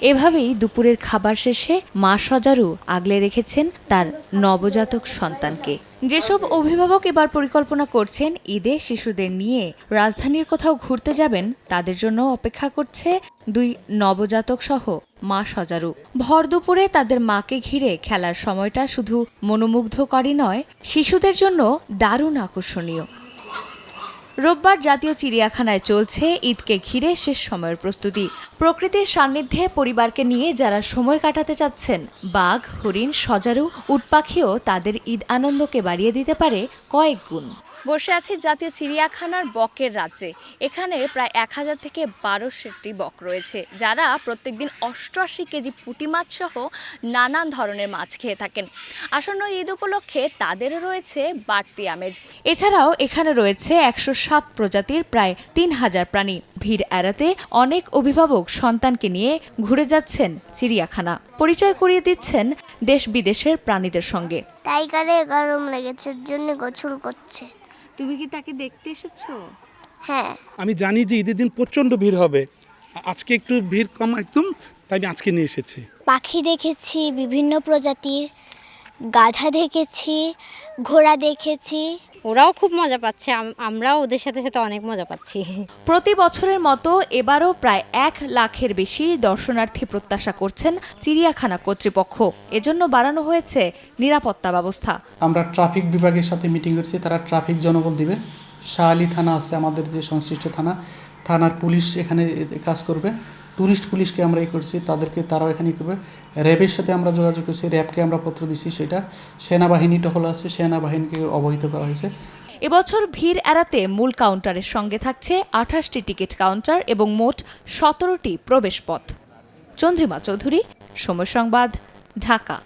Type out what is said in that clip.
এভাবেই দুপুরের খাবার শেষে মা সজারু আগলে রেখেছেন তার নবজাতক সন্তানকে। যেসব অভিভাবক এবার পরিকল্পনা করছেন ঈদে শিশুদের নিয়ে রাজধানীর কোথাও ঘুরতে যাবেন, তাদের জন্য অপেক্ষা করছে 2 নবজাতক সহ মা সজারু। ভর দুপুরে তাদের মাকে ঘিরে খেলার সময়টা শুধু মনোমুগ্ধকরই নয়, শিশুদের জন্য দারুণ আকর্ষণীয়। রোববার জাতীয় চিড়িয়াখানায় চলছে ঈদকে ঘিরে শেষ সময়ের প্রস্তুতি। প্রকৃতির সান্নিধ্যে পরিবারকে নিয়ে যারা সময় কাটাতে চাচ্ছেন, বাঘ, হরিণ, সজারু, উটপাখিও তাদের ঈদ আনন্দকে বাড়িয়ে দিতে পারে কয়েক গুণ। বসে আছি জাতীয় চিড়িয়াখানার বকের রাজ্যে। এখানে প্রায় 1000 থেকে 1200টি বক রয়েছে, যারা প্রত্যেকদিন 88 কেজি পুঁটি মাছ সহ নানান ধরনের মাছ খেয়ে থাকেন। আসন্ন ঈদ উপলক্ষে তাদেরও রয়েছে বাড়তি আমেজ। এছাড়াও এখানে রয়েছে 107 প্রজাতির প্রায় 3000 প্রাণী। ভিড় এড়াতে অনেক অভিভাবক সন্তানকে নিয়ে ঘুরে যাচ্ছেন চিড়িয়াখানা। পরিচয় করিয়ে দিচ্ছেন দেশ বিদেশের প্রাণীদের সঙ্গে। টাইগারে গরম লেগেছে, জন্য গোসল করছে। তুমি কি তাকে দেখতে এসেছো? হ্যাঁ, আমি জানি যে ঈদের দিন প্রচণ্ড ভিড় হবে, আজকে একটু ভিড় কম একদম, তাই আমি আজকে নিয়ে এসেছি। পাখি দেখেছি, বিভিন্ন প্রজাতির গাধা দেখেছি, ঘোড়া দেখেছি। ওরাও খুব মজা পাচ্ছে, আমরাও ওদের সাথে সাথে অনেক মজা পাচ্ছি। প্রতি বছরের মতো এবারও প্রায় 1 লাখের বেশি দর্শনার্থী প্রত্যাশা করছেন চিড়িয়াখানা কর্তৃপক্ষ। এজন্য বাড়ানো হয়েছে নিরাপত্তা ব্যবস্থা। আমরা ট্রাফিক বিভাগের সাথে মিটিং করছি, তারা ট্রাফিক জনবল দিবে। শাহালি থানা আছে আমাদের যে সংশ্লিষ্ট থানার পুলিশ এখানে কাজ করবে। ট্যুরিস্ট পুলিশকে আমরা করছি, তারাও এখানে করবে। র্যাবের সাথে আমরা যোগাযোগ করছি, র্যাবকে আমরা পত্র দিচ্ছি। সেটা সেনাবাহিনী টহল আছে, সেনাবাহিনীকে অবহিত করা হয়েছে। এবছর ভিড় এড়াতে মূল কাউন্টারের সঙ্গে থাকছে 28টি টিকিট কাউন্টার এবং মোট 17টি প্রবেশপথ। চন্দ্রিমা চৌধুরী, সময় সংবাদ, ঢাকা।